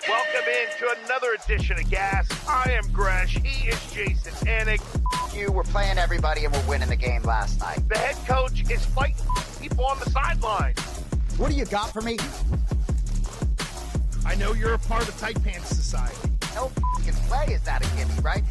Welcome into another edition of Gas. I am Gresh. He is Jason Anik. You were playing everybody and we're winning the game last night. The head coach is fighting people on the sideline. What do you got for me? I know you're a part of Tight Pants Society. No f***ing play is that a gimme, right?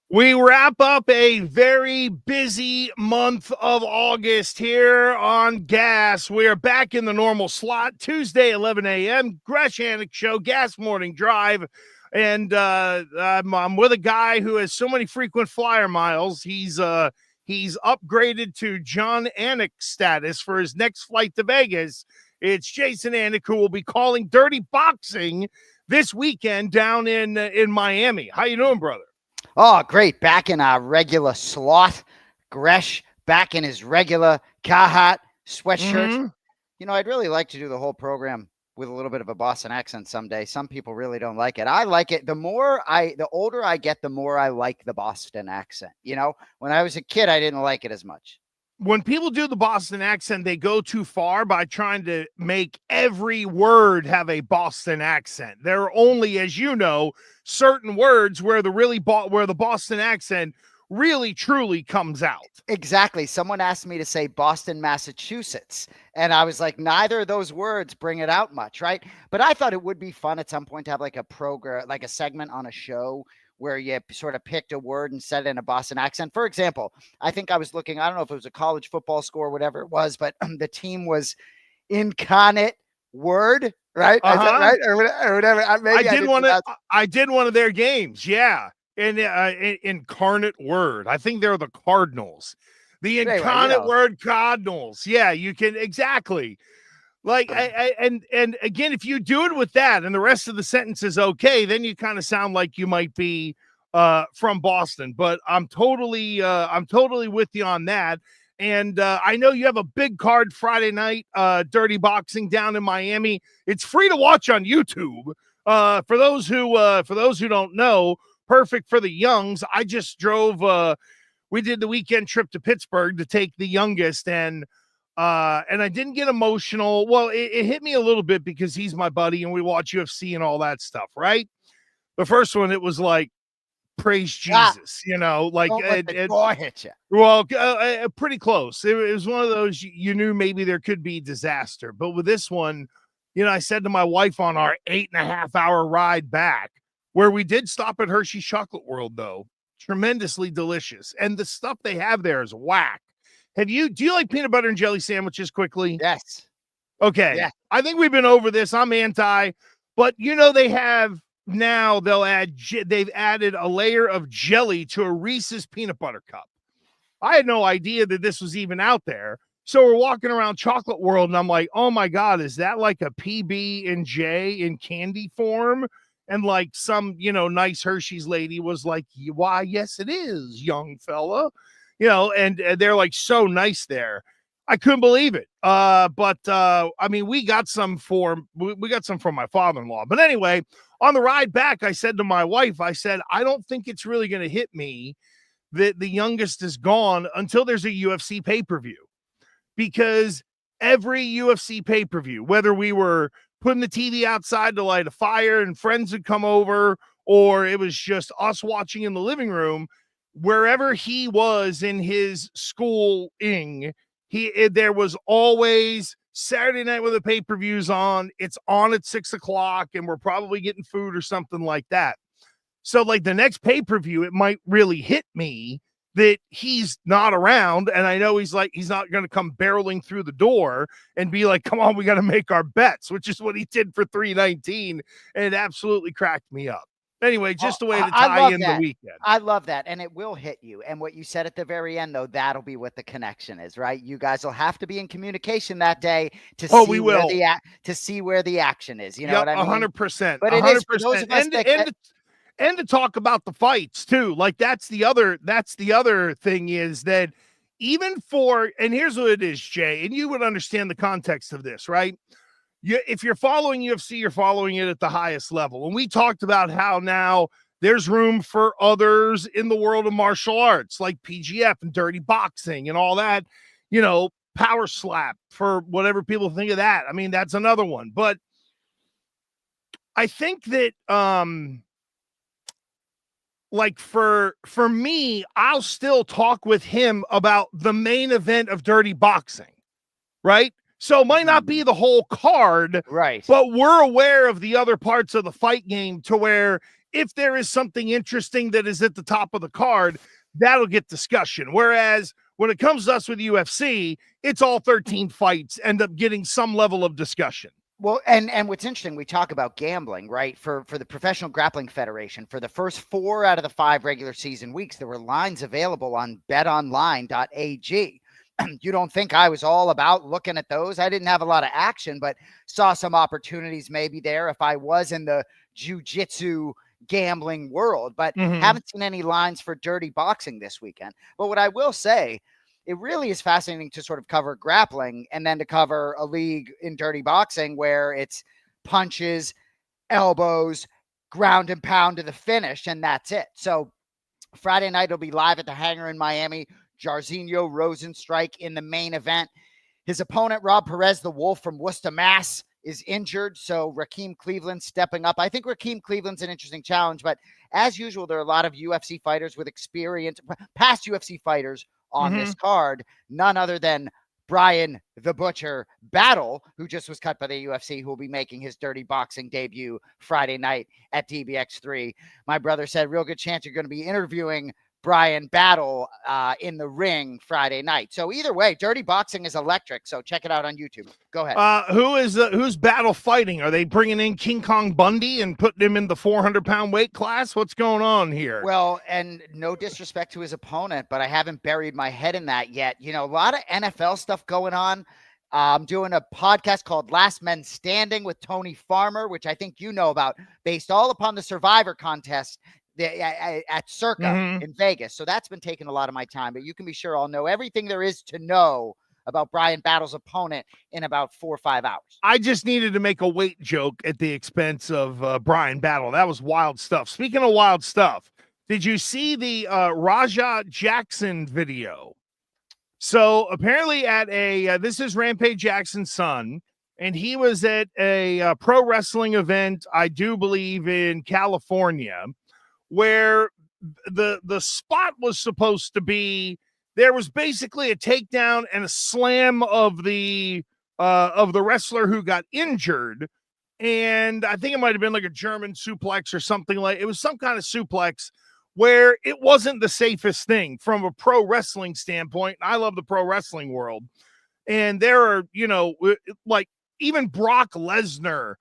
We wrap up a very busy month of August here on Gas. We are back in the normal slot, Tuesday, 11 a.m., Gresh Anik Show, Gas Morning Drive. And I'm with a guy who has so many frequent flyer miles. He's upgraded to John Anik status for his next flight to Vegas. It's Jason Anik, who will be calling Dirty Boxing this weekend down in Miami. How you doing, brother? Oh, great. Back in our regular slot. Gresh back in his regular Carhartt sweatshirt. Mm-hmm. You know, I'd really like to do the whole program with a little bit of a Boston accent someday. Some people really don't like it. I like it. The older I get, the more I like the Boston accent. You know, when I was a kid, I didn't like it as much. When people do the Boston accent, they go too far by trying to make every word have a Boston accent. There are only, as you know, certain words where the Boston accent really truly comes out. Exactly. Someone asked me to say Boston, Massachusetts, and I was like, neither of those words bring it out much, right? But I thought it would be fun at some point to have like a program, like a segment on a show where you sort of picked a word and said it in a Boston accent. For example, I think I was looking, I don't know if it was a college football score, whatever it was, but the team was Incarnate Word, right? Right? Or whatever. I did one of their games. Yeah. Incarnate Word. I think they're the Cardinals. The Incarnate Word Cardinals. Yeah, you can exactly. Like, and again, if you do it with that and the rest of the sentence is okay, then you kind of sound like you might be from Boston. But I'm totally with you on that. And I know you have a big card Friday night, Dirty Boxing down in Miami. It's free to watch on YouTube. For those who don't know, perfect for the youngs. I just drove. We did the weekend trip to Pittsburgh to take the youngest, and I didn't get emotional. Well, it hit me a little bit because he's my buddy and we watch UFC and all that stuff, right? The first one, it was like, praise Jesus, you know, like hit you. Well, pretty close. It was one of those you knew maybe there could be disaster, but with this one, you know, I said to my wife on our 8.5-hour ride back, where we did stop at Hershey's Chocolate World, though, tremendously delicious, and the stuff they have there is whack. Do you like peanut butter and jelly sandwiches quickly? Yes. Okay. Yeah. I think we've been over this. I'm anti, but you know, they've added a layer of jelly to a Reese's peanut butter cup. I had no idea that this was even out there. So we're walking around Chocolate World and I'm like, oh my God, is that like a PB and J in candy form? And like some, you know, nice Hershey's lady was like, why, yes, it is, young fella. You know, and they're like so nice there. I couldn't believe it. But I mean, we got some from my father-in-law. But anyway, on the ride back, I said to my wife, I said, I don't think it's really going to hit me that the youngest is gone until there's a UFC pay-per-view. Because every UFC pay-per-view, whether we were putting the TV outside to light a fire and friends would come over, or it was just us watching in the living room, wherever he was in his schooling, there was always Saturday night when the pay-per-view's on. It's on at 6:00 and we're probably getting food or something like that. So like the next pay-per-view, it might really hit me that he's not around. And I know he's not going to come barreling through the door and be like, come on, we got to make our bets, which is what he did for 319. And it absolutely cracked me up. Anyway, just a way to tie in the weekend. I love that. And it will hit you. And what you said at the very end, though, that'll be what the connection is, right? You guys will have to be in communication that day to see where the action is. You know what I mean? 100%. But 100%. It is for those of us and to talk about the fights too. Like that's the other thing is that even for, and here's what it is, Jay, and you would understand the context of this, right? If you're following UFC, you're following it at the highest level. And we talked about how now There's room for others in the world of martial arts like PGF and dirty boxing and all that, power slap, for whatever people think of that. I mean, that's another one. But I think that like for me, I'll still talk with him about the main event of dirty boxing, right? So it might not be the whole card, right? But we're aware of the other parts of the fight game to where if there is something interesting that is at the top of the card, that'll get discussion. Whereas when it comes to us with UFC, it's all 13 fights end up getting some level of discussion. Well, and what's interesting, we talk about gambling, right? For the Professional Grappling Federation, for the first 4 out of the 5 regular season weeks, there were lines available on betonline.ag. You don't think I was all about looking at those? I didn't have a lot of action, but saw some opportunities maybe there if I was in the jiu-jitsu gambling world, but haven't seen any lines for dirty boxing this weekend. But what I will say, it really is fascinating to sort of cover grappling and then to cover a league in dirty boxing where it's punches, elbows, ground and pound to the finish, and that's it. So Friday night will be live at the Hangar in Miami. Jairzinho Rosenstrike in the main event. His opponent, Rob Perez, the Wolf from Worcester, Mass, is injured. So Rakeem Cleveland stepping up. I think Rakeem Cleveland's an interesting challenge, but as usual, there are a lot of UFC fighters with experience, past UFC fighters on this card. None other than Brian the Butcher Battle, who just was cut by the UFC, who will be making his dirty boxing debut Friday night at DBX3. My brother said, real good chance you're going to be interviewing Brian Battle in the ring Friday night. So either way, dirty boxing is electric. So check it out on YouTube. Go ahead. Who's Battle fighting? Are they bringing in King Kong Bundy and putting him in the 400-pound weight class? What's going on here? Well, and no disrespect to his opponent, but I haven't buried my head in that yet. A lot of NFL stuff going on. I'm doing a podcast called Last Men Standing with Tony Farmer, which I think you know about, based all upon the Survivor contest at Circa in Vegas. So that's been taking a lot of my time, but you can be sure I'll know everything there is to know about Brian Battle's opponent in about 4 or 5 hours. I just needed to make a weight joke at the expense of Brian Battle. That was wild stuff. Speaking of wild stuff, did you see the Raja Jackson video? So apparently at this is Rampage Jackson's son, and he was at a pro wrestling event, I do believe in California, where the spot was supposed to be, there was basically a takedown and a slam of the wrestler who got injured. And I think it might have been like a German suplex or something, like it was some kind of suplex where it wasn't the safest thing from a pro wrestling standpoint. I love the pro wrestling world. And there are, like even Brock Lesnar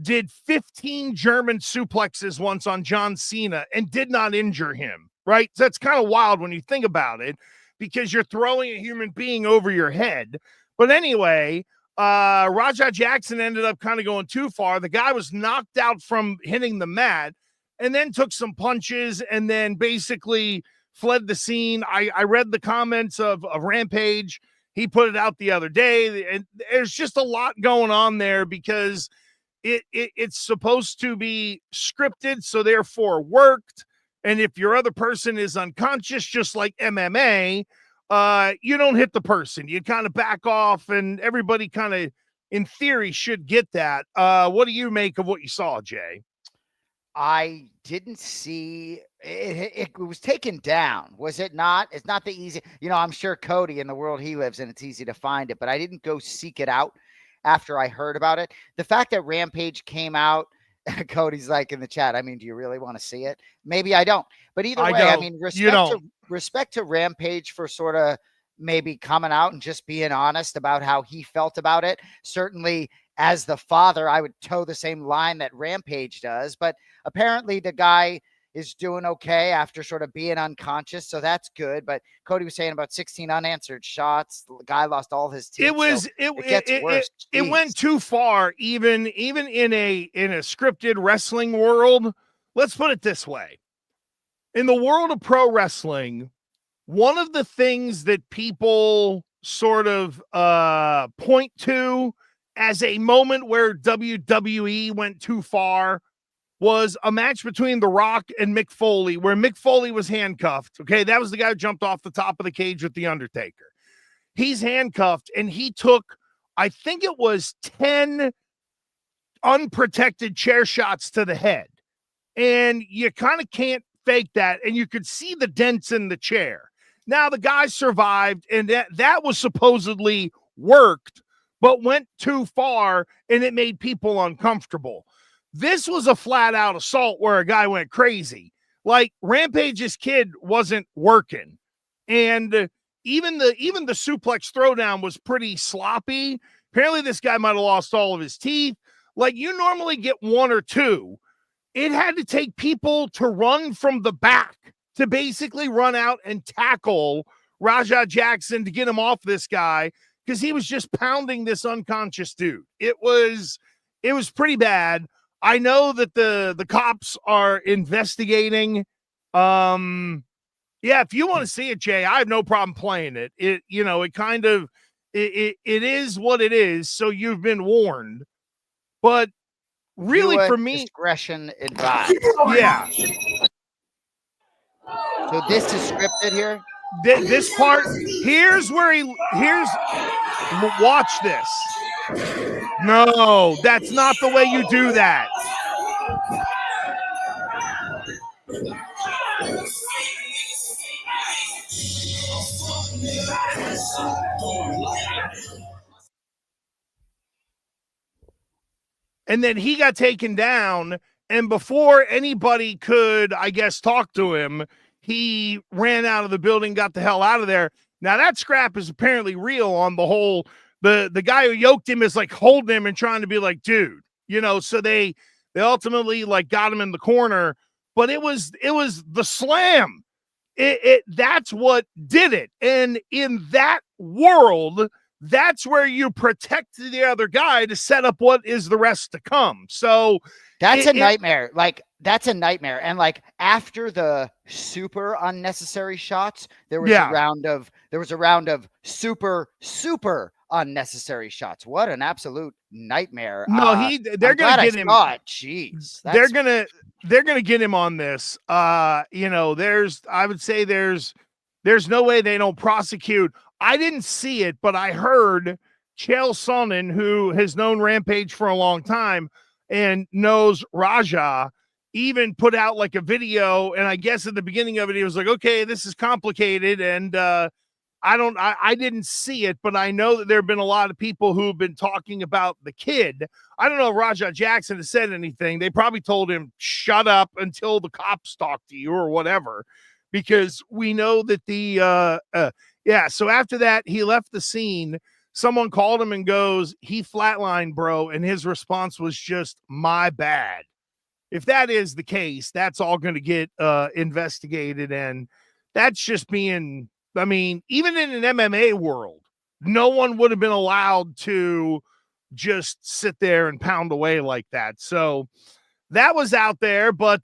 did 15 German suplexes once on John Cena and did not injure him, right? So that's kind of wild when you think about it, because you're throwing a human being over your head. But anyway, Raja Jackson ended up kind of going too far. The guy was knocked out from hitting the mat and then took some punches and then basically fled the scene. I read the comments of Rampage. He put it out the other day, and there's just a lot going on there because it's supposed to be scripted, so therefore worked. And if your other person is unconscious, just like MMA, you don't hit the person. You kind of back off, and everybody kind of, in theory, should get that. What do you make of what you saw, Jay? I didn't see it. It was taken down. Was it not? It's not the easy, I'm sure Cody in the world he lives in, it's easy to find it, but I didn't go seek it out after I heard about it. The fact that Rampage came out, Cody's like in the chat, I mean, do you really want to see it? Maybe I don't. But either way, I mean, respect to Rampage for sort of maybe coming out and just being honest about how he felt about it. Certainly, as the father, I would toe the same line that Rampage does. But apparently the guy is doing okay after sort of being unconscious, so that's good. But Cody was saying about 16 unanswered shots. The guy lost all his teeth. It gets worse. It went too far, even in a scripted wrestling world. Let's put it this way: in the world of pro wrestling, one of the things that people sort of point to as a moment where WWE went too far was a match between The Rock and Mick Foley, where Mick Foley was handcuffed. Okay, that was the guy who jumped off the top of the cage with The Undertaker. He's handcuffed, and he took, I think it was 10 unprotected chair shots to the head. And you kind of can't fake that, and you could see the dents in the chair. Now, the guy survived, and that was supposedly worked, but went too far, and it made people uncomfortable. This was a flat-out assault where a guy went crazy. Like, Rampage's kid wasn't working, and even the suplex throwdown was pretty sloppy. Apparently, this guy might have lost all of his teeth. Like, you normally get one or two. It had to take people to run from the back to basically run out and tackle Rajah Jackson to get him off this guy, because he was just pounding this unconscious dude. It was pretty bad. I know that the cops are investigating. Yeah, if you want to see it, Jay, I have no problem playing it. It is what it is. So you've been warned, but really for me, discretion advised. Yeah. So this is scripted here. This part, watch this. No, that's not the way you do that. And then he got taken down, and before anybody could, I guess, talk to him, he ran out of the building, got the hell out of there. Now, that scrap is apparently real on the whole. The guy who yoked him is like holding him and trying to be like, dude, so they ultimately like got him in the corner, but it was the slam. That's what did it. And in that world, that's where you protect the other guy to set up what is the rest to come. So that's a nightmare. Like, that's a nightmare. And like, after the super unnecessary shots, there was a round of super unnecessary shots. What an absolute nightmare. No, they're going to get him. Jeez. They're going to get him on this. I would say there's no way they don't prosecute. I didn't see it, but I heard Chael Sonnen, who has known Rampage for a long time and knows Rajah, even put out like a video. And I guess at the beginning of it, he was like, okay, this is complicated. And I didn't see it, but I know that there have been a lot of people who've been talking about the kid. I don't know if Rajah Jackson has said anything. They probably told him, shut up until the cops talk to you or whatever, because we know that so after that, he left the scene. Someone called him and goes, he flatlined, bro. And his response was just, my bad. If that is the case, that's all going to get investigated. And that's just being, even in an MMA world, no one would have been allowed to just sit there and pound away like that. So that was out there. But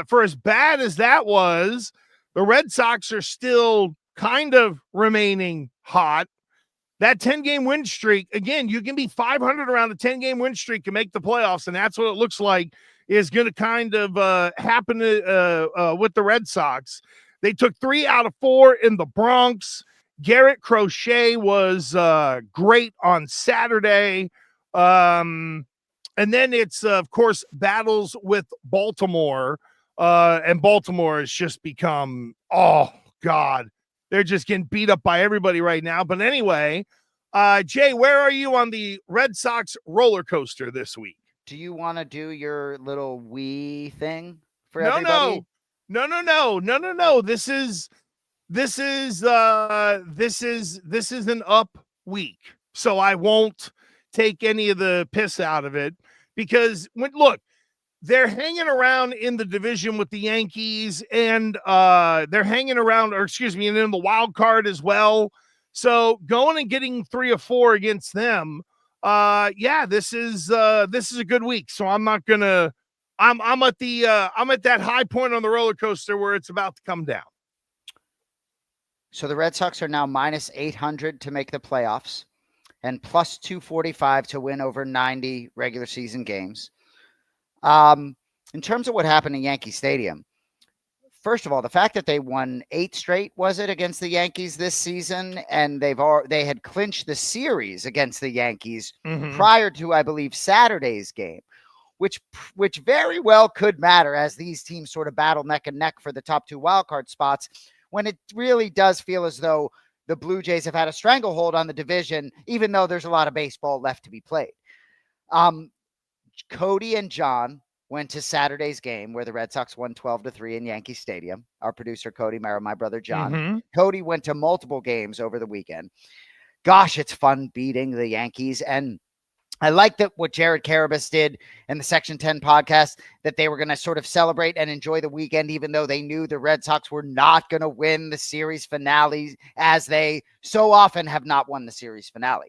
for as bad as that was, the Red Sox are still kind of remaining hot. That 10-game win streak, again, you can be 500 around a 10-game win streak and make the playoffs, and that's what it looks like is going to kind of happen with the Red Sox. They took 3 out of 4 in the Bronx. Garrett Crochet was great on Saturday. And then it's, of course, battles with Baltimore. And Baltimore has just become, oh, God. They're just getting beat up by everybody right now. But anyway, Jay, where are you on the Red Sox roller coaster this week? Do you want to do your little wee thing for everybody? No. This is an up week. So I won't take any of the piss out of it, because they're hanging around in the division with the Yankees, and they're hanging around, and in the wild card as well. So going and getting 3 or 4 against them, this is a good week. So I'm not gonna. I'm at that high point on the roller coaster where it's about to come down. So the Red Sox are now minus 800 to make the playoffs, and plus 245 to win over 90 regular season games. in terms of what happened in Yankee Stadium, first of all, the fact that they won 8 straight, was it, against the Yankees this season, and they had clinched the series against the Yankees prior to, I believe, Saturday's game, which very well could matter as these teams sort of battle neck and neck for the top 2 wildcard spots, when it really does feel as though the Blue Jays have had a stranglehold on the division, even though there's a lot of baseball left to be played. Cody and John went to Saturday's game where the Red Sox won 12-3 in Yankee Stadium. Our producer, Cody Merrill, my brother, John. Cody went to multiple games over the weekend. Gosh, it's fun beating the Yankees. And I like that what Jared Carabas did in the Section 10 podcast, that they were going to sort of celebrate and enjoy the weekend, even though they knew the Red Sox were not going to win the series finale, as they so often have not won the series finale.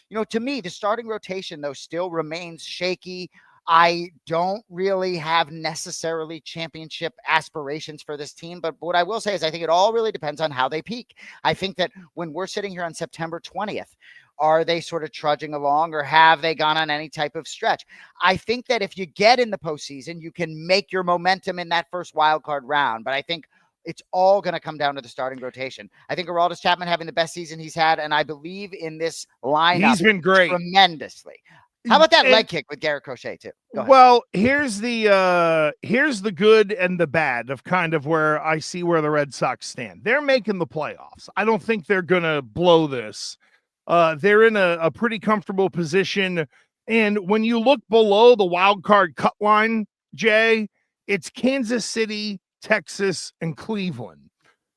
You know, to me, the starting rotation, though, still remains shaky. I don't really have necessarily championship aspirations for this team, but what I will say is I think it all really depends on how they peak. I think that when we're sitting here on September 20th, are they sort of trudging along, or have they gone on any type of stretch? I think that if you get in the postseason, you can make your momentum in that first wild card round, but I think it's all going to come down to the starting rotation. I think Aroldis Chapman having the best season he's had, and I believe in this lineup, he's been great tremendously. How about that leg kick with Garrett Crochet too? Well, here's the good and the bad of kind of where I see where the Red Sox stand. They're making the playoffs. I don't think they're gonna blow this. They're in a pretty comfortable position. And when you look below the wild card cut line, Jay, it's Kansas City, Texas, and Cleveland.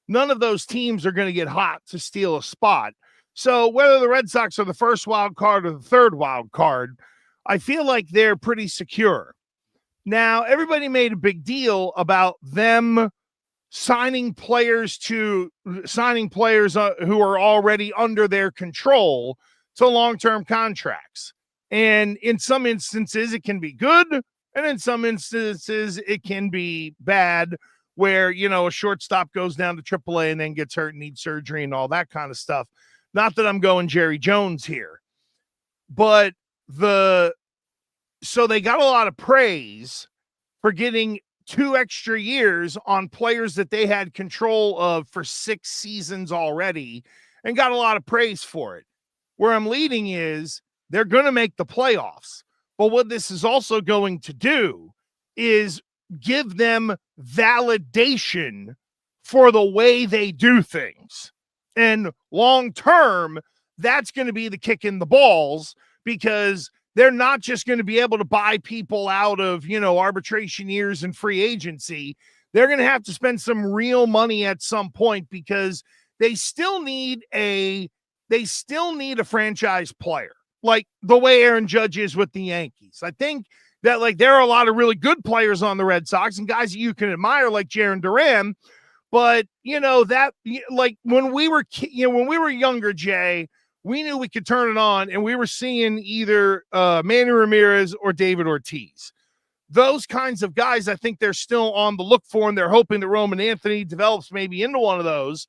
None of those teams are going to get hot to steal a spot. So whether the Red Sox are the first wild card or the third wild card, I feel like they're pretty secure. Now, everybody made a big deal about them signing players who are already under their control to long-term contracts. And in some instances, it can be good. And in some instances, it can be bad, where, you know, a shortstop goes down to AAA and then gets hurt and needs surgery and all that kind of stuff. Not that I'm going Jerry Jones here, but so they got a lot of praise for getting 2 extra years on players that they had control of for 6 seasons already, and got a lot of praise for it. Where I'm leading is they're going to make the playoffs, but what this is also going to do is give them validation for the way they do things. And long term, that's going to be the kick in the balls, because they're not just going to be able to buy people out of, you know, arbitration years and free agency. They're going to have to spend some real money at some point, because they still need a franchise player, like the way Aaron Judge is with the Yankees. I think that, like, there are a lot of really good players on the Red Sox and guys that you can admire, like Jarren Duran. But, you know, that, like, when we were younger, Jay, we knew we could turn it on, and we were seeing either Manny Ramirez or David Ortiz. Those kinds of guys, I think they're still on the look for, and they're hoping that Roman Anthony develops maybe into one of those.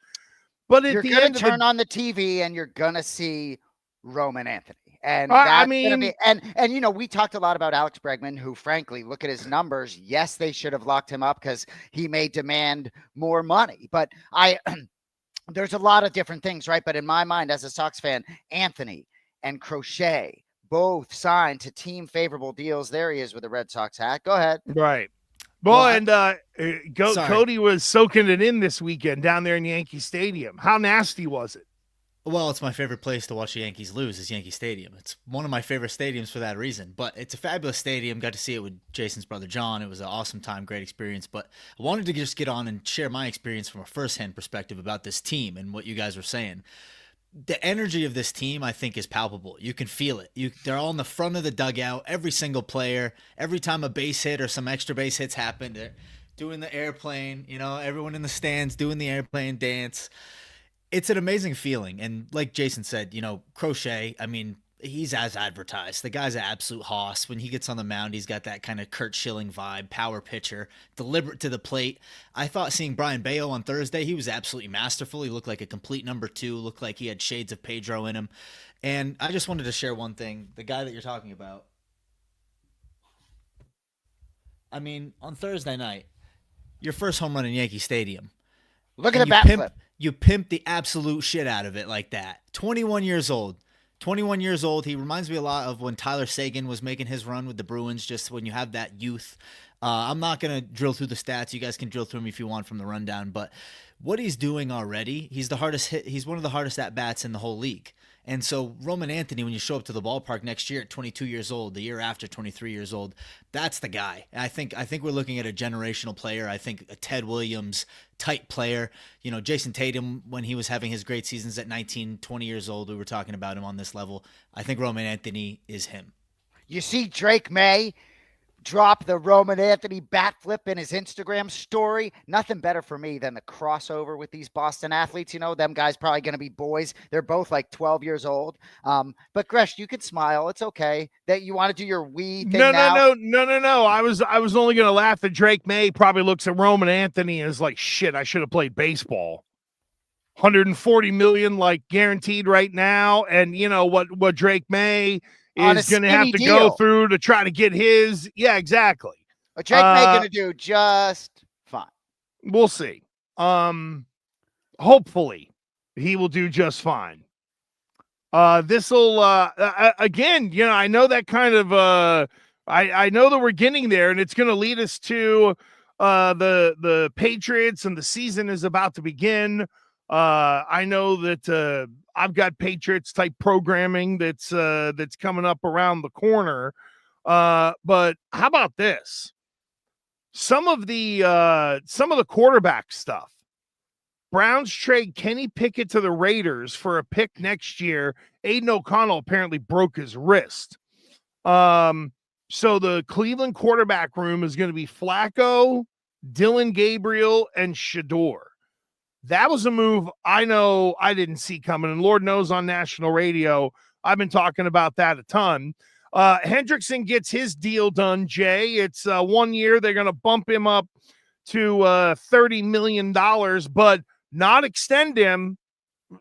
But at the end, turn on the TV and you're gonna see Roman Anthony. And and you know, we talked a lot about Alex Bregman, who, frankly, look at his numbers. Yes, they should have locked him up because he may demand more money. But there's a lot of different things, right? But in my mind, as a Sox fan, Anthony and Crochet both signed to team favorable deals. There he is with the Red Sox hat. Go ahead. Right. Cody was soaking it in this weekend down there in Yankee Stadium. How nasty was it? Well, it's my favorite place to watch the Yankees lose is Yankee Stadium. It's one of my favorite stadiums for that reason. But it's a fabulous stadium. Got to see it with Jason's brother John. It was an awesome time, great experience. But I wanted to just get on and share my experience from a first-hand perspective about this team and what you guys were saying. The energy of this team, I think, is palpable. You can feel it. They're all in the front of the dugout. Every single player, every time a base hit or some extra base hits happen, they're doing the airplane. You know, everyone in the stands doing the airplane dance. It's an amazing feeling. And like Jason said, you know, Crochet, I mean, he's as advertised. The guy's an absolute hoss. When he gets on the mound, he's got that kind of Kurt Schilling vibe, power pitcher, deliberate to the plate. I thought seeing Brian Bayo on Thursday, he was absolutely masterful. He looked like a complete number 2, looked like he had shades of Pedro in him. And I just wanted to share one thing. The guy that you're talking about, I mean, on Thursday night, your first home run in Yankee Stadium. Look at And the bat flip. You pimp the absolute shit out of it like that. 21 years old. 21 years old. He reminds me a lot of when Tyler Seguin was making his run with the Bruins, just when you have that youth. I'm not going to drill through the stats. You guys can drill through them if you want from the rundown. But what he's doing already, he's one of the hardest at-bats in the whole league. And so Roman Anthony, when you show up to the ballpark next year at 22 years old, the year after 23 years old, that's the guy. I think we're looking at a generational player. I think a Ted Williams type player. You know, Jason Tatum, when he was having his great seasons at 19, 20 years old, we were talking about him on this level. I think Roman Anthony is him. You see Drake May drop the Roman Anthony bat flip in his Instagram story. Nothing better for me than the crossover with these Boston athletes. You know, them guys probably going to be boys. They're both like 12 years old. But Gresh, you can smile. It's okay. That you want to do your wee thing now? No. I was only going to laugh that Drake May probably looks at Roman Anthony and is like, shit, I should have played baseball. 140 million like guaranteed right now. And you know what Drake May is going to have to go through to try to get his. Yeah, exactly. What Drake May going to do just fine. We'll see. Hopefully he will do just fine. This'll again, you know, I know that kind of I know that we're getting there, and it's going to lead us to the Patriots, and the season is about to begin. I know that I've got Patriots type programming that's coming up around the corner. But how about this? Some of the quarterback stuff. Browns trade Kenny Pickett to the Raiders for a pick next year. Aiden O'Connell apparently broke his wrist. So the Cleveland quarterback room is going to be Flacco, Dylan Gabriel, and Shador. That was a move I know I didn't see coming, and Lord knows on national radio, I've been talking about that a ton. Hendrickson gets his deal done, Jay. It's 1 year. They're going to bump him up to $30 million, but not extend him.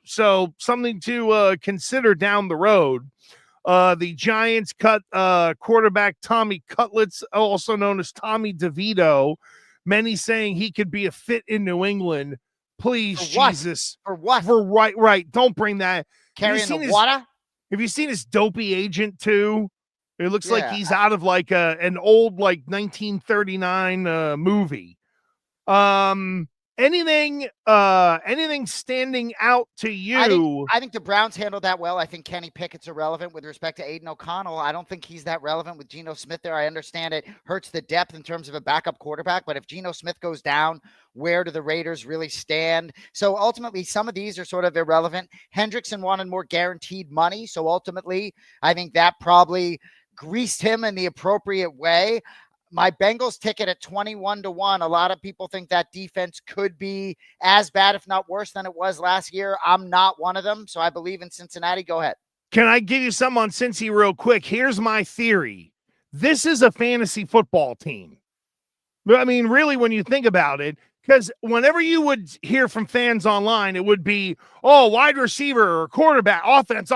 So something to consider down the road. The Giants cut quarterback Tommy Cutlets, also known as Tommy DeVito. Many saying he could be a fit in New England. Please, Jesus. For what? For right. Don't bring that. Carrying the water? Have you seen his dopey agent too? It looks like he's out of like an old like 1939 movie. Anything standing out to you? I think the Browns handled that well. I think Kenny Pickett's irrelevant with respect to Aiden O'Connell. I don't think he's that relevant with Geno Smith there. I understand it hurts the depth in terms of a backup quarterback, but if Geno Smith goes down, where do the Raiders really stand? So ultimately, some of these are sort of irrelevant. Hendrickson wanted more guaranteed money, so ultimately, I think that probably greased him in the appropriate way. My Bengals ticket at 21-1. A lot of people think that defense could be as bad, if not worse, than it was last year. I'm not one of them, so I believe in Cincinnati. Go ahead. Can I give you some on Cincy real quick? Here's my theory. This is a fantasy football team. I mean, really, when you think about it, because whenever you would hear from fans online, it would be, oh, wide receiver or quarterback, offense.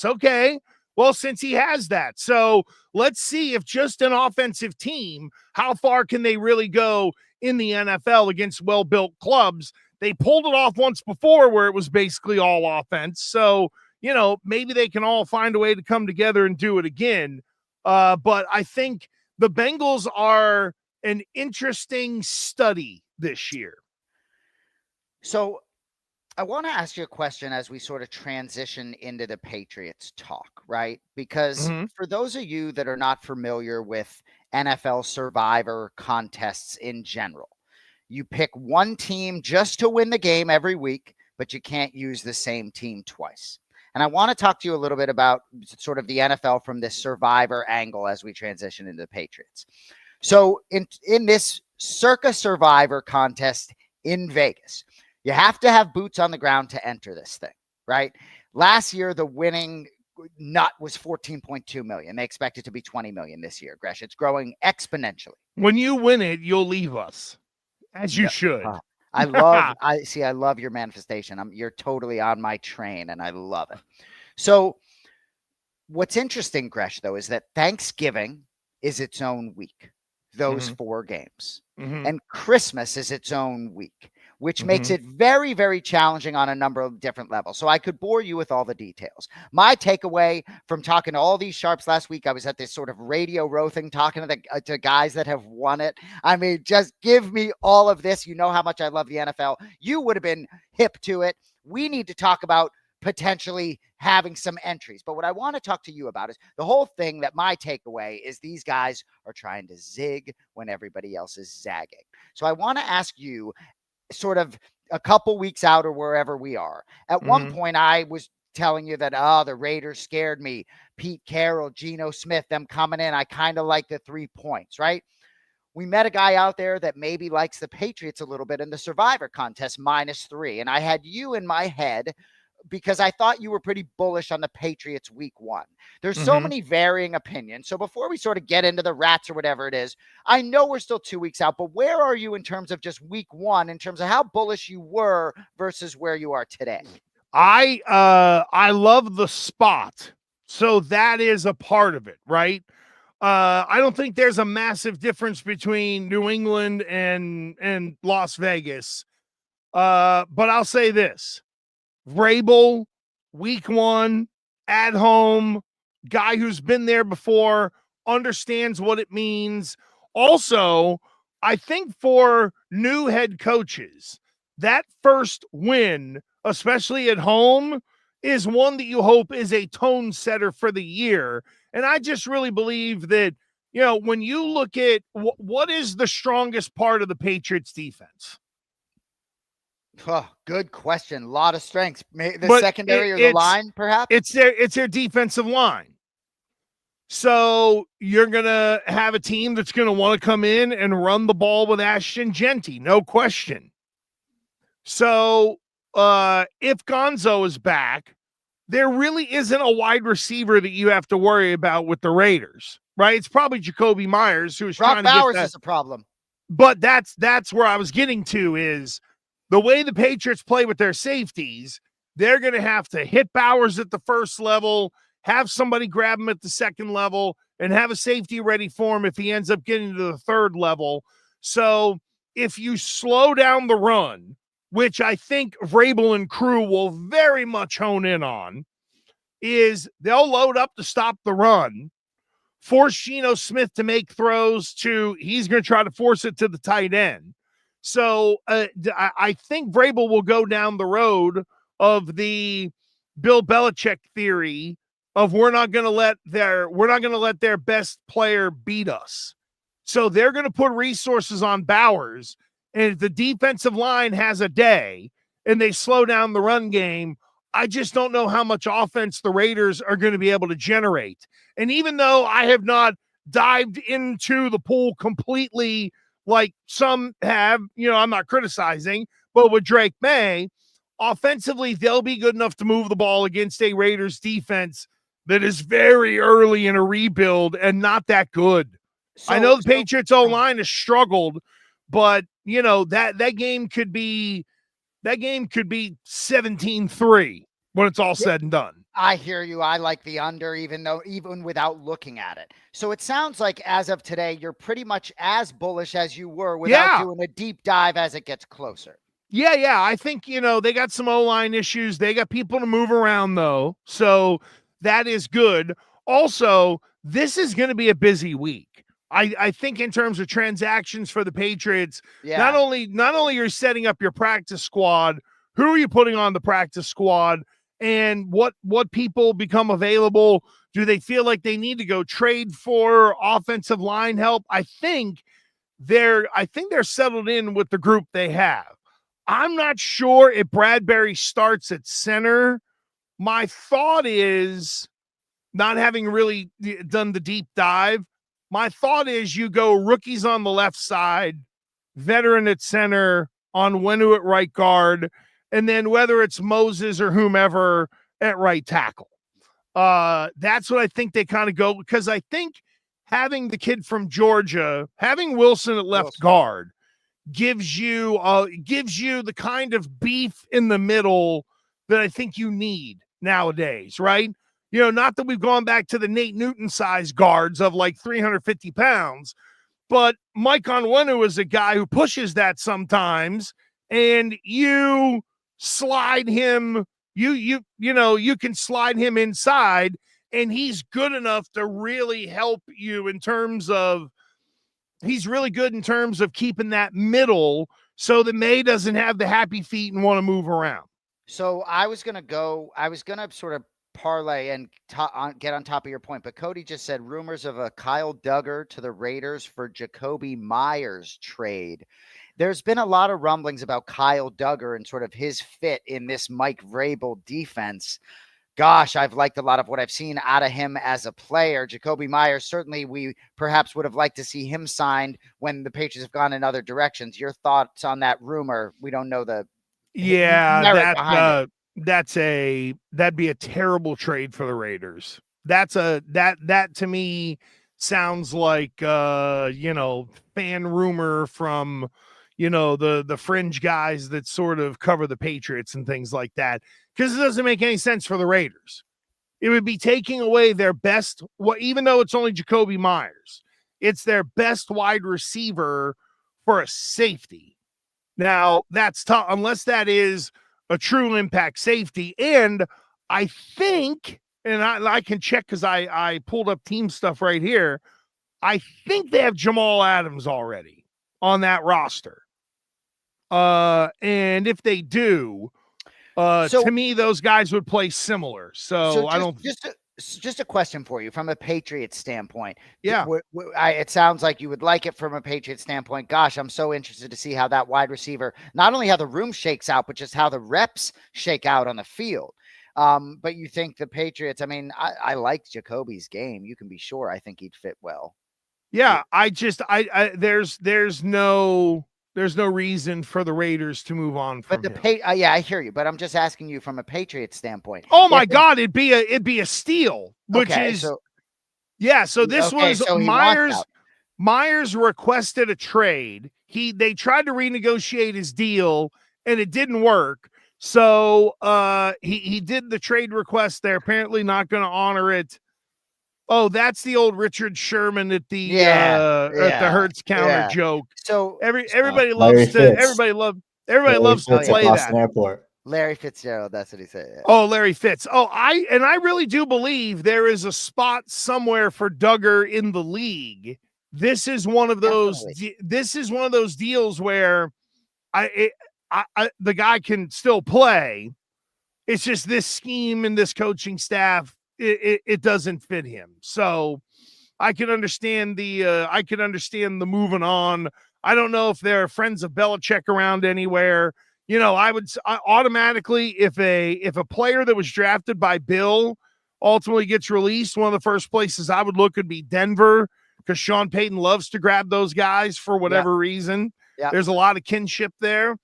Okay. Well, since he has that. So let's see if just an offensive team, how far can they really go in the NFL against well-built clubs? They pulled it off once before where it was basically all offense. So, you know, maybe they can all find a way to come together and do it again. But I think the Bengals are an interesting study this year. So I want to ask you a question as we sort of transition into the Patriots talk, right? Because for those of you that are not familiar with NFL Survivor contests in general, you pick one team just to win the game every week, but you can't use the same team twice. And I want to talk to you a little bit about sort of the NFL from this Survivor angle as we transition into the Patriots. So in this circa Survivor contest in Vegas, you have to have boots on the ground to enter this thing, right? Last year, the winning nut was 14.2 million. They expect it to be 20 million this year, Gresh. It's growing exponentially. When you win it, you'll leave us, as you should. I love your manifestation. You're totally on my train, and I love it. So what's interesting, Gresh, though, is that Thanksgiving is its own week. those 4 games. Mm-hmm. And Christmas is its own week, which makes Mm-hmm. it very, very challenging on a number of different levels. So I could bore you with all the details. My takeaway from talking to all these sharps last week, I was at this sort of Radio Row thing, talking to guys that have won it. I mean, just give me all of this. You know how much I love the NFL. You would have been hip to it. We need to talk about potentially having some entries. But what I want to talk to you about is the whole thing that my takeaway is these guys are trying to zig when everybody else is zagging. So I want to ask you, sort of a couple weeks out or wherever we are. At one point, I was telling you that, the Raiders scared me. Pete Carroll, Geno Smith, them coming in. I kind of like the 3 points, right? We met a guy out there that maybe likes the Patriots a little bit in the Survivor contest, -3. And I had you in my head because I thought you were pretty bullish on the Patriots week 1. There's so many varying opinions. So before we sort of get into the rats or whatever it is, I know we're still 2 weeks out, but where are you in terms of just week 1, in terms of how bullish you were versus where you are today? I love the spot. So that is a part of it, right? I don't think there's a massive difference between New England and Las Vegas. But I'll say this. Vrabel, week 1, at home, guy who's been there before, understands what it means. Also, I think for new head coaches, that first win, especially at home, is one that you hope is a tone setter for the year. And I just really believe that, when you look at what is the strongest part of the Patriots defense? Oh, good question. A lot of strengths. The secondary or the line, perhaps? It's their defensive line. So you're going to have a team that's going to want to come in and run the ball with Ashton Genty, no question. So if Gonzo is back, there really isn't a wide receiver that you have to worry about with the Raiders, right? It's probably Jacoby Myers, who's Brock trying to Bowers get that. Is a problem. But that's where I was getting to is the way the Patriots play with their safeties. They're going to have to hit Bowers at the first level, have somebody grab him at the second level, and have a safety ready for him if he ends up getting to the third level. So if you slow down the run, which I think Vrabel and crew will very much hone in on, is they'll load up to stop the run, force Geno Smith to make throws he's going to try to force it to the tight end. So I think Vrabel will go down the road of the Bill Belichick theory of we're not going to let their best player beat us. So they're going to put resources on Bowers, and if the defensive line has a day and they slow down the run game, I just don't know how much offense the Raiders are going to be able to generate. And even though I have not dived into the pool completely like some have, I'm not criticizing, but with Drake May, offensively, they'll be good enough to move the ball against a Raiders defense that is very early in a rebuild and not that good. I know the Patriots O-line has struggled, but that game could be 17-3 when it's all said and done. I hear you. I like the under, even without looking at it. So it sounds like as of today, you're pretty much as bullish as you were without doing a deep dive as it gets closer. Yeah. I think, they got some O-line issues. They got people to move around, though. So that is good. Also, this is going to be a busy week. I think in terms of transactions for the Patriots, not only you're setting up your practice squad, who are you putting on the practice squad, and what people become available? Do they feel like they need to go trade for offensive line help? I think they're settled in with the group they have. I'm not sure if Bradbury starts at center. My thought is, not having really done the deep dive, my thought is you go rookies on the left side, veteran at center, Onwenu at right guard, and then whether it's Moses or whomever at right tackle. That's what I think they kind of go, because I think having the kid from Georgia, having Wilson at left guard, gives you the kind of beef in the middle that I think you need nowadays, right? Not that we've gone back to the Nate Newton size guards of like 350 pounds, But Mike Onwenu is a guy who pushes that sometimes, and you slide him. You can slide him inside, and he's good enough to really help you in terms of. He's really good in terms of keeping that middle so that May doesn't have the happy feet and want to move around. So I was going to sort of parlay and get on top of your point, but Cody just said rumors of a Kyle Duggar to the Raiders for Jacoby Myers trade. There's been a lot of rumblings about Kyle Duggar and sort of his fit in this Mike Vrabel defense. Gosh, I've liked a lot of what I've seen out of him as a player. Jacoby Myers, certainly we perhaps would have liked to see him signed when the Patriots have gone in other directions. Your thoughts on that rumor? We don't know the merit behind it. That'd be a terrible trade for the Raiders. That to me sounds like fan rumor from the fringe guys that sort of cover the Patriots and things like that, because it doesn't make any sense for the Raiders. It would be taking away their best, even though it's only Jacoby Myers, it's their best wide receiver for a safety. Now, that's tough unless that is a true impact safety. And I think, and I can check because I pulled up team stuff right here, I think they have Jamal Adams already on that roster. And if they do, to me, those guys would play similar. So I don't. Just a question for you from a Patriots standpoint. Yeah. It sounds like you would like it from a Patriots standpoint. Gosh, I'm so interested to see how that wide receiver, not only how the room shakes out, but just how the reps shake out on the field. But you think the Patriots, I mean, I like Jacoby's game. You can be sure I think he'd fit well. Yeah. There's no reason for the Raiders to move on from him. I hear you, but I'm just asking you from a Patriots standpoint. Oh my God, it'd be a steal, So this was Myers. Myers requested a trade. They tried to renegotiate his deal and it didn't work. So he did the trade request. They're apparently not going to honor it. Oh, that's the old Richard Sherman at the Hertz counter joke. So everybody loves to play that. Airport. Larry Fitzgerald, that's what he said. Yeah. Oh, Larry Fitz. Oh, I really do believe there is a spot somewhere for Duggar in the league. This is one of those. Definitely. This is one of those deals where the guy can still play. It's just this scheme and this coaching staff. It doesn't fit him. So I can understand the moving on. I don't know if there are friends of Belichick around anywhere. I would automatically, if a player that was drafted by Bill ultimately gets released, one of the first places I would look would be Denver, because Sean Payton loves to grab those guys for whatever reason. Yeah. There's a lot of kinship there.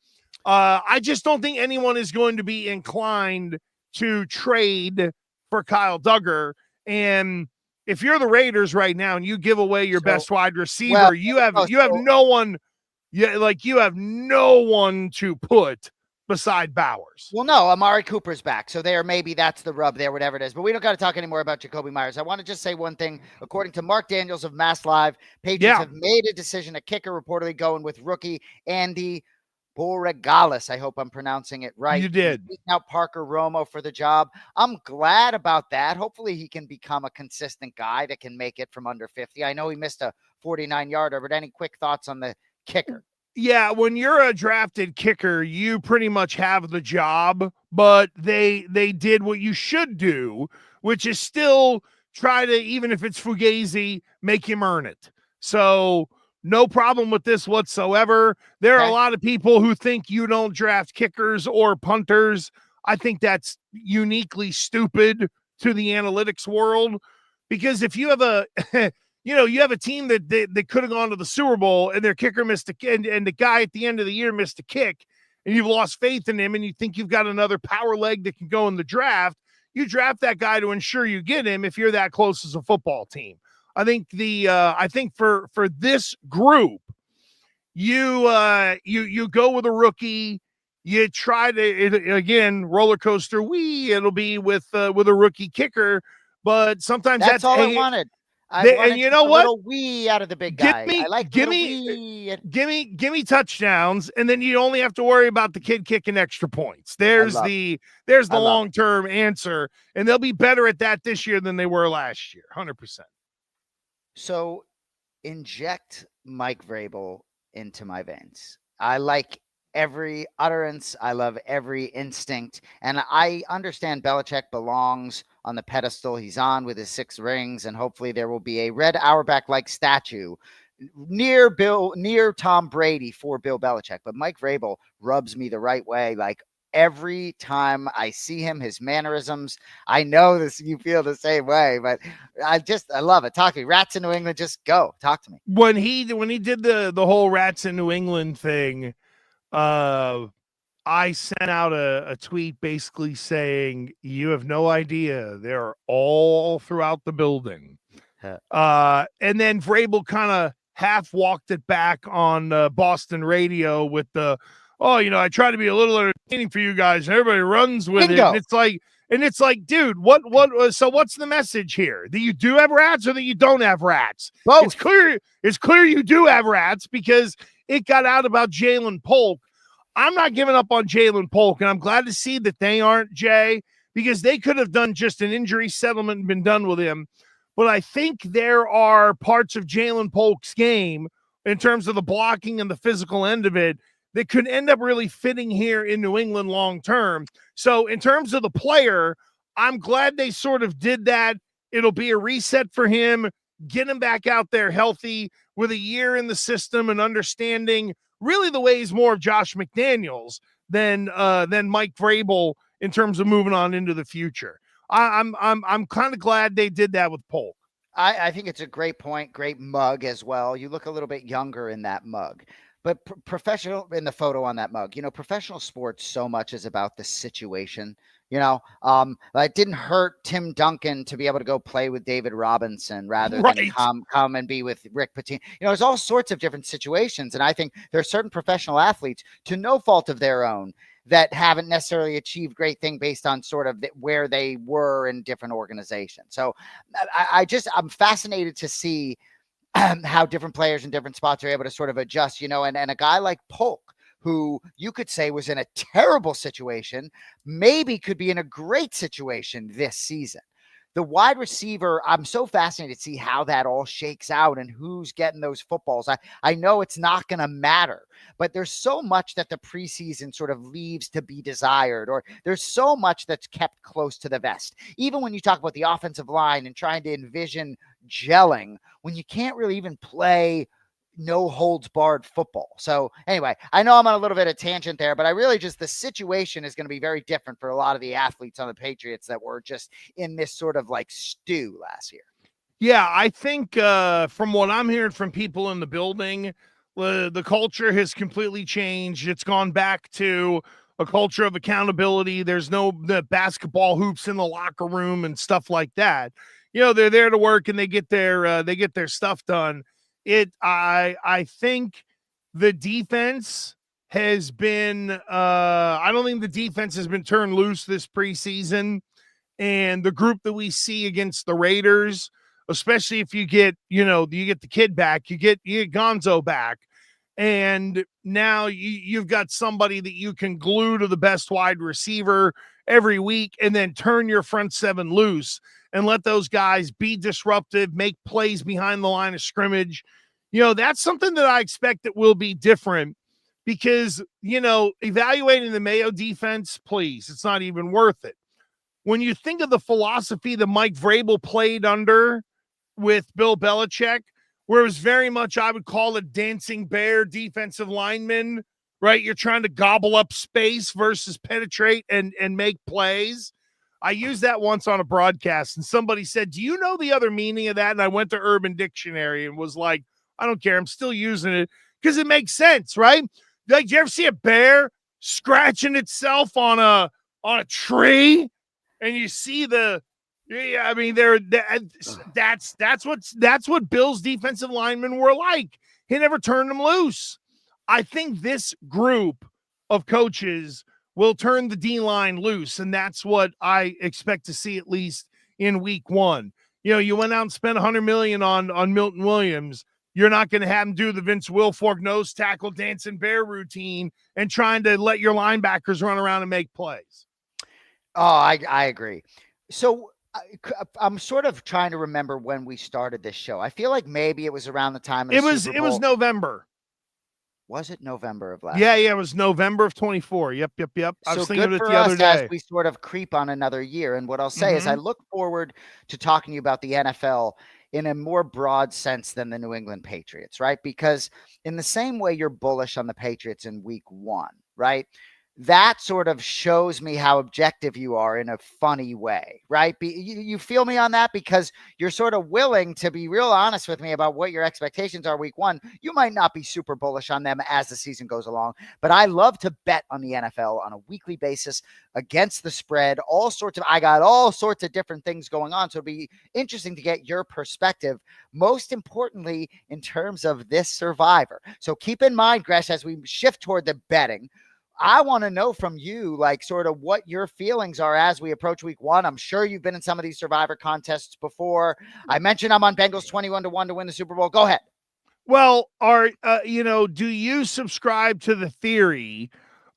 I just don't think anyone is going to be inclined to trade for Kyle Duggar. And if you're the Raiders right now and you give away your best wide receiver, you have no one. Yeah, like you have no one to put beside Bowers. Well, no, Amari Cooper's back. So maybe that's the rub there, whatever it is. But we don't got to talk anymore about Jacoby Myers. I want to just say one thing. According to Mark Daniels of Mass Live, Patriots have made a decision, a kicker reportedly going with rookie Andy Borregales. I hope I'm pronouncing it right. You did. Out Parker Romo for the job. I'm glad about that. Hopefully he can become a consistent guy that can make it from under 50. I know he missed a 49-yarder, but any quick thoughts on the kicker? Yeah, when you're a drafted kicker, you pretty much have the job, but they did what you should do, which is still try to, even if it's Fugazi, make him earn it. So no problem with this whatsoever. There are a lot of people who think you don't draft kickers or punters. I think that's uniquely stupid to the analytics world, because if you have you have a team that could have gone to the Super Bowl and their kicker missed a kick, and the guy at the end of the year missed a kick, and you've lost faith in him, and you think you've got another power leg that can go in the draft, you draft that guy to ensure you get him if you're that close as a football team. I think for this group, you go with a rookie. You try to again roller coaster. It'll be with a rookie kicker, but sometimes that's all I wanted. And you know a what? little wee out of the big guy. I like give me touchdowns, and then you only have to worry about the kid kicking extra points. There's the long-term answer, and they'll be better at that this year than they were last year, 100%. So inject Mike Vrabel into my veins. I like every utterance. I love every instinct. And I understand Belichick belongs on the pedestal he's on with his 6 rings. And hopefully there will be a Red Auerbach-like statue near Tom Brady for Bill Belichick. But Mike Vrabel rubs me the right way. Like, every time I see him, his mannerisms, I know this, you feel the same way, but I love it. Talk to me. Rats in New England, just go. Talk to me. When he did the whole Rats in New England thing, I sent out a tweet basically saying, you have no idea. They're all throughout the building. And then Vrabel kind of half walked it back on Boston radio with the, I try to be a little entertaining for you guys, and everybody runs with Bingo. it. And it's like, dude, so what's the message here? That you do have rats or that you don't have rats? Both. It's clear you do have rats, because it got out about Jalen Polk. I'm not giving up on Jalen Polk, and I'm glad to see that they aren't, Jay, because they could have done just an injury settlement and been done with him. But I think there are parts of Jalen Polk's game in terms of the blocking and the physical end of it that could end up really fitting here in New England long term. So in terms of the player, I'm glad they sort of did that. It'll be a reset for him, get him back out there healthy with a year in the system and understanding really the ways more of Josh McDaniels than Mike Vrabel in terms of moving on into the future. I'm kind of glad they did that with Polk. I think it's a great point, great mug as well. You look a little bit younger in that mug. But professional in the photo on that mug, professional sports so much is about the situation. It didn't hurt Tim Duncan to be able to go play with David Robinson rather than come and be with Rick Pitino. There's all sorts of different situations. And I think there are certain professional athletes, to no fault of their own, that haven't necessarily achieved great thing based on sort of where they were in different organizations. So I'm fascinated to see how different players in different spots are able to sort of adjust, and a guy like Polk, who you could say was in a terrible situation, maybe could be in a great situation this season. The wide receiver, I'm so fascinated to see how that all shakes out and who's getting those footballs. I know it's not going to matter, but there's so much that the preseason sort of leaves to be desired, or there's so much that's kept close to the vest. Even when you talk about the offensive line and trying to envision gelling, when you can't really even play no holds barred football. So anyway, I know I'm on a little bit of tangent there, but I really the situation is going to be very different for a lot of the athletes on the Patriots that were just in this sort of like stew last year. Yeah, I think from what I'm hearing from people in the building, the culture has completely changed. It's gone back to a culture of accountability. There's no the basketball hoops in the locker room and stuff like that. They're there to work and they get their stuff done. I think the defense has been I don't think the defense has been turned loose this preseason, and the group that we see against the Raiders, especially if you get the kid back, you get Gonzo back, and now you've got somebody that you can glue to the best wide receiver every week and then turn your front seven loose and let those guys be disruptive, make plays behind the line of scrimmage. That's something that I expect that will be different, because, evaluating the Mayo defense, please, it's not even worth it. When you think of the philosophy that Mike Vrabel played under with Bill Belichick, where it was very much, I would call it dancing bear defensive lineman, right? You're trying to gobble up space versus penetrate and make plays. I used that once on a broadcast, and somebody said, do you know the other meaning of that? And I went to Urban Dictionary and was like, I don't care. I'm still using it because it makes sense, right? Like, do you ever see a bear scratching itself on a tree, and you see that's what Bill's defensive linemen were like. He never turned them loose. I think this group of coaches will turn the D-line loose, and that's what I expect to see at least in week one. You went out and spent $100 million on Milton Williams. You're not going to have him do the Vince Wilfork nose tackle dancing bear routine and trying to let your linebackers run around and make plays. Oh, I agree. So I'm sort of trying to remember when we started this show. I feel like maybe it was around the time of the Super Bowl. It was November. Was it November of last year? year? Yeah, it was November of 24. Yep. I was thinking of it the other day. As we sort of creep on another year. And what I'll say is I look forward to talking to you about the NFL in a more broad sense than the New England Patriots, right? Because in the same way you're bullish on the Patriots in week 1, right? That sort of shows me how objective you are in a funny way, right? You feel me on that, because you're sort of willing to be real honest with me about what your expectations are week 1. You might not be super bullish on them as the season goes along, but I love to bet on the NFL on a weekly basis against the spread, I got all sorts of different things going on. So it'd be interesting to get your perspective, most importantly, in terms of this Survivor. So keep in mind, Gresh, as we shift toward the betting, I want to know from you, like, sort of what your feelings are as we approach week 1. I'm sure you've been in some of these Survivor contests before. I mentioned I'm on Bengals 21-1 to win the Super Bowl. Go ahead. Well, do you subscribe to the theory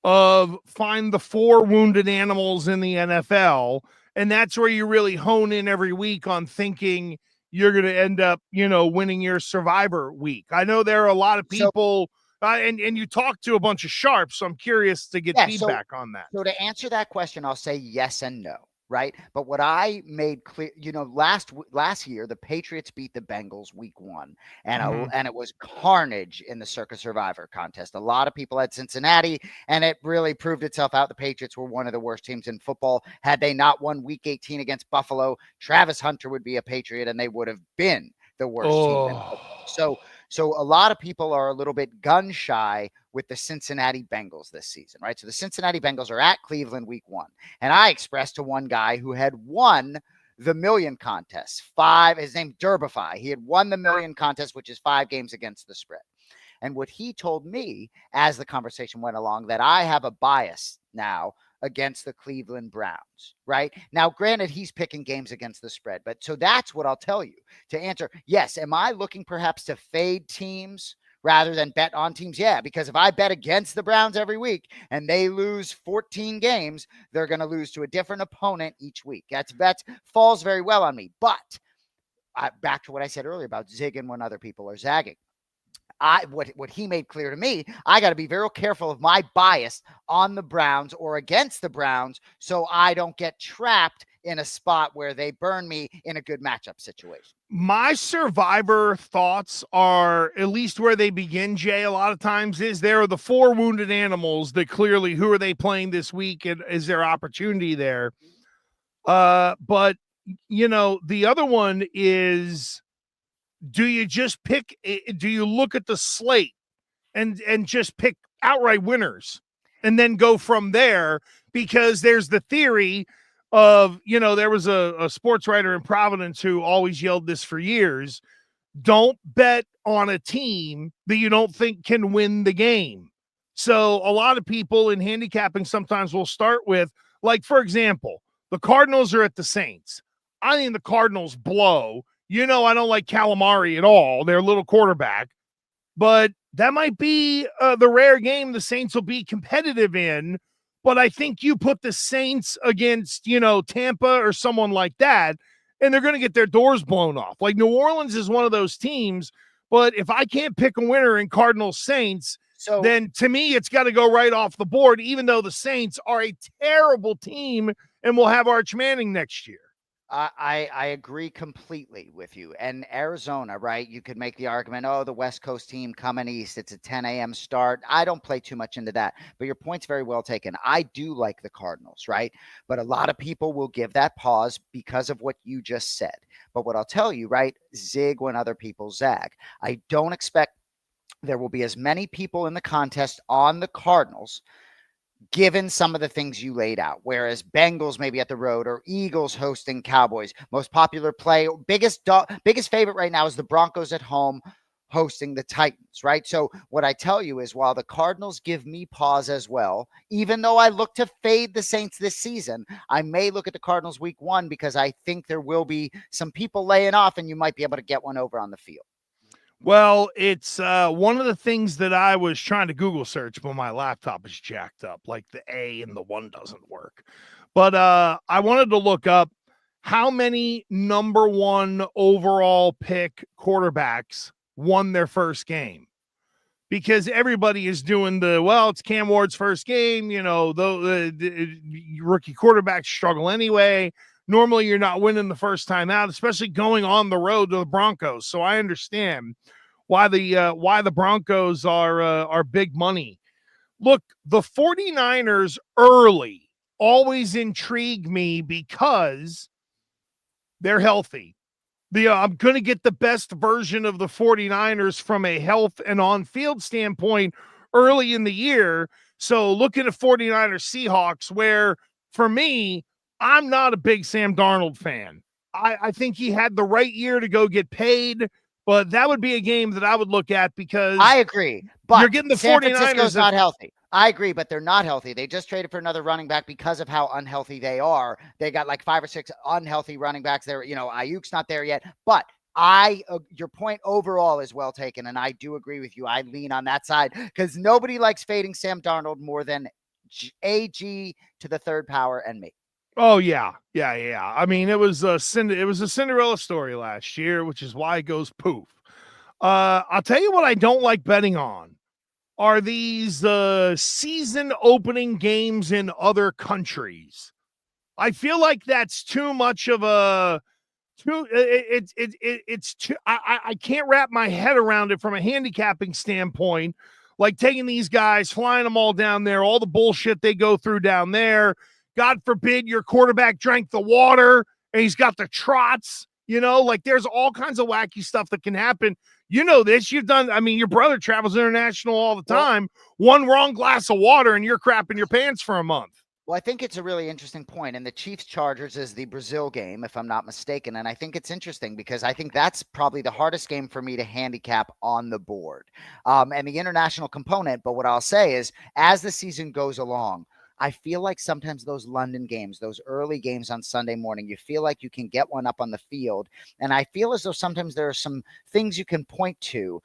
of find the 4 wounded animals in the NFL, and that's where you really hone in every week on thinking you're going to end up, winning your Survivor week? I know there are a lot of people. And you talk to a bunch of sharps, so I'm curious to get feedback on that. So to answer that question, I'll say yes and no, right? But what I made clear, last year, the Patriots beat the Bengals week 1, and it was carnage in the Circa Survivor contest. A lot of people had Cincinnati, and it really proved itself out. The Patriots were one of the worst teams in football. Had they not won week 18 against Buffalo, Travis Hunter would be a Patriot, and they would have been the worst team in football. So a lot of people are a little bit gun shy with the Cincinnati Bengals this season, right? So the Cincinnati Bengals are at Cleveland week 1. And I expressed to one guy who had won the million contest, his name Durbify. He had won the million contest, which is 5 games against the spread. And what he told me as the conversation went along, that I have a bias now against the Cleveland Browns, right? Now, granted, he's picking games against the spread, but so that's what I'll tell you to answer. Yes. Am I looking perhaps to fade teams rather than bet on teams? Yeah, because if I bet against the Browns every week and they lose 14 games, they're going to lose to a different opponent each week. That falls very well on me. But back to what I said earlier about zigging when other people are zagging. What he made clear to me, I got to be very careful of my bias on the Browns or against the Browns, so I don't get trapped in a spot where they burn me in a good matchup situation. My Survivor thoughts are, at least where they begin, Jay, a lot of times is there are the 4 wounded animals that clearly, who are they playing this week, and is there opportunity there? But the other one is, do you just pick? Do you look at the slate and just pick outright winners and then go from there? Because there's the theory of, there was a sports writer in Providence who always yelled this for years: don't bet on a team that you don't think can win the game. So a lot of people in handicapping sometimes will start with, like, for example, the Cardinals are at the Saints. I think the Cardinals blow. I don't like Calamari at all. They're a little quarterback, but that might be the rare game the Saints will be competitive in. But I think you put the Saints against, Tampa or someone like that, and they're going to get their doors blown off. Like, New Orleans is one of those teams, but if I can't pick a winner in Cardinals Saints, then to me, it's got to go right off the board, even though the Saints are a terrible team and will have Arch Manning next year. I agree completely with you. And Arizona, right? You could make the argument, the West Coast team coming east, it's a 10 a.m. start. I don't play too much into that, but your point's very well taken. I do like the Cardinals, right? But a lot of people will give that pause because of what you just said. But what I'll tell you, right? Zig when other people zag. I don't expect there will be as many people in the contest on the Cardinals, given some of the things you laid out, whereas Bengals maybe at the road or Eagles hosting Cowboys. Most popular play, biggest favorite right now is the Broncos at home hosting the Titans, right? So what I tell you is, while the Cardinals give me pause as well, even though I look to fade the Saints this season, I may look at the Cardinals week 1 because I think there will be some people laying off and you might be able to get one over on the field. Well, it's one of the things that I was trying to Google search, but my laptop is jacked up. Like the A and the 1 doesn't work. But I wanted to look up how many number 1 overall pick quarterbacks won their first game. Because everybody is doing it's Cam Ward's first game. You know, the rookie quarterbacks struggle anyway. Normally, you're not winning the first time out, especially going on the road to the Broncos. So I understand why the Broncos are big money. Look, the 49ers early always intrigue me because they're healthy. I'm going to get the best version of the 49ers from a health and on-field standpoint early in the year. So look at the 49ers Seahawks, where for me, I'm not a big Sam Darnold fan. I think he had the right year to go get paid, but that would be a game that I would look at because I agree. But you're getting the San 49ers. Francisco's not healthy. I agree, but they're not healthy. They just traded for another running back because of how unhealthy they are. They got like 5 or 6 unhealthy running backs there. You know, Ayuk's not there yet, but your point overall is well taken. And I do agree with you. I lean on that side because nobody likes fading Sam Darnold more than AG to the third power and me. Oh yeah. I mean, it was a Cinderella story last year, which is why it goes poof. I'll tell you what I don't like betting on are these season opening games in other countries. I feel like that's too much of a it's too I can't wrap my head around it from a handicapping standpoint. Like taking these guys, flying them all down there, all the bullshit they go through down there. God forbid your quarterback drank the water and he's got the trots, you know, like there's all kinds of wacky stuff that can happen. You know this, your brother travels international all the time. One wrong glass of water and you're crapping your pants for a month. Well, I think it's a really interesting point. And the Chiefs-Chargers is the Brazil game, if I'm not mistaken. And I think it's interesting because I think that's probably the hardest game for me to handicap on the board. And the international component. But what I'll say is, as the season goes along, I feel like sometimes those London games, those early games on Sunday morning, you feel like you can get one up on the field. And I feel as though sometimes there are some things you can point to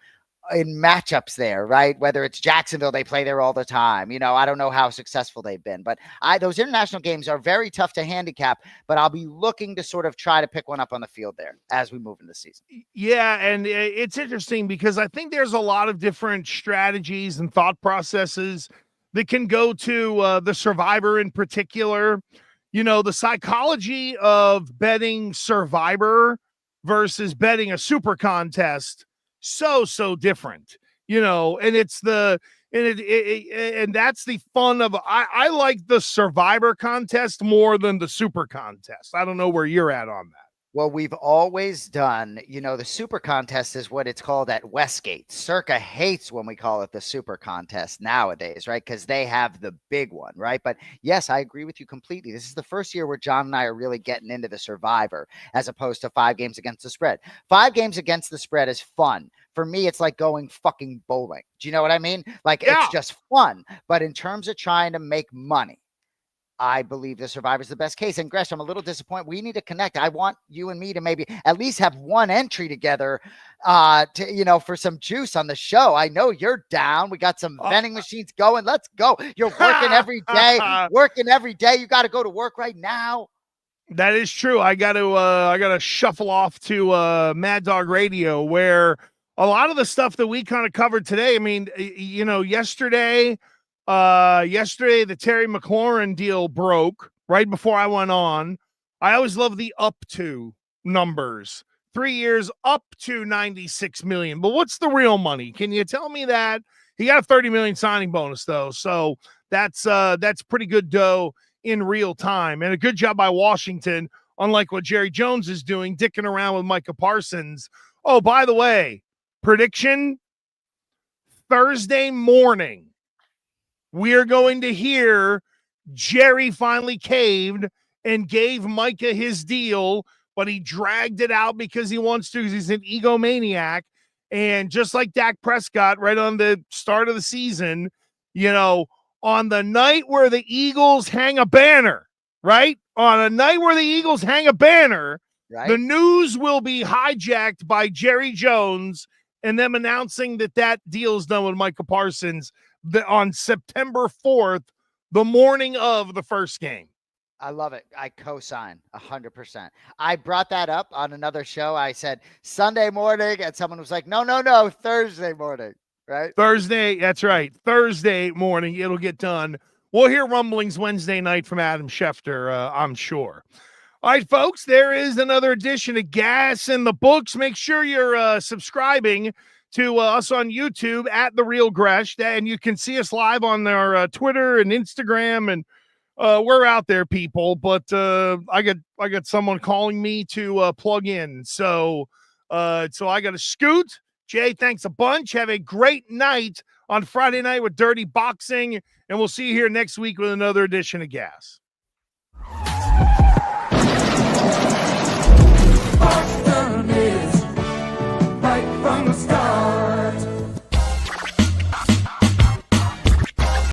in matchups there, right? Whether it's Jacksonville, they play there all the time. You know, I don't know how successful they've been, but those international games are very tough to handicap, but I'll be looking to sort of try to pick one up on the field there as we move into the season. Yeah, and it's interesting because I think there's a lot of different strategies and thought processes that can go to the Survivor in particular. You know, the psychology of betting Survivor versus betting a super contest so different, you know, and it's and that's the fun of I like the Survivor contest more than the super contest. I don't know where you're at on that. Well, we've always done, you know, the super contest is what it's called at Westgate. Circa hates when we call it the super contest nowadays, right? Because they have the big one, right? But yes, I agree with you completely. This is the first year where John and I are really getting into the Survivor as opposed to 5 games against the spread. 5 games against the spread is fun. For me, it's like going fucking bowling. Do you know what I mean? Like, It's just fun. But in terms of trying to make money, I believe the Survivor is the best case. And Gresh, I'm a little disappointed. We need to connect. I want you and me to maybe at least have one entry together for some juice on the show. I know you're down. We got some vending machines going. Let's go. You're working every day. You got to go to work right now. That is true. I got to shuffle off to Mad Dog Radio, where a lot of the stuff that we kind of covered today. I mean, you know, yesterday the Terry McLaurin deal broke right before I went on. I always love the up to numbers. 3 years up to 96 million. But what's the real money? Can you tell me that? He got a 30 million signing bonus though. So that's pretty good dough in real time, and a good job by Washington, unlike what Jerry Jones is doing, dicking around with Micah Parsons. Oh, by the way, prediction, Thursday morning, we are going to hear Jerry finally caved and gave Micah his deal, but he dragged it out because he wants to, because he's an egomaniac. And just like Dak Prescott right on the start of the season, you know, on the night where the Eagles hang a banner, right? On a night where the Eagles hang a banner, Right. the news will be hijacked by Jerry Jones and them announcing that that deal is done with Micah Parsons on September 4th, the morning of the first game. I love it. I co-sign 100%. I brought that up on another show. I said Sunday morning, and someone was like, no, Thursday morning, right? Thursday, that's right. Thursday morning, it'll get done. We'll hear rumblings Wednesday night from Adam Schefter, I'm sure. All right, folks, there is another edition of Gas in the Books. Make sure you're subscribing to us on YouTube at The Real Gresh, and you can see us live on our Twitter and Instagram, and we're out there, people. But I got someone calling me to plug in, so I got to scoot. Jay, thanks a bunch. Have a great night on Friday night with Dirty Boxing, and we'll see you here next week with another edition of Gas.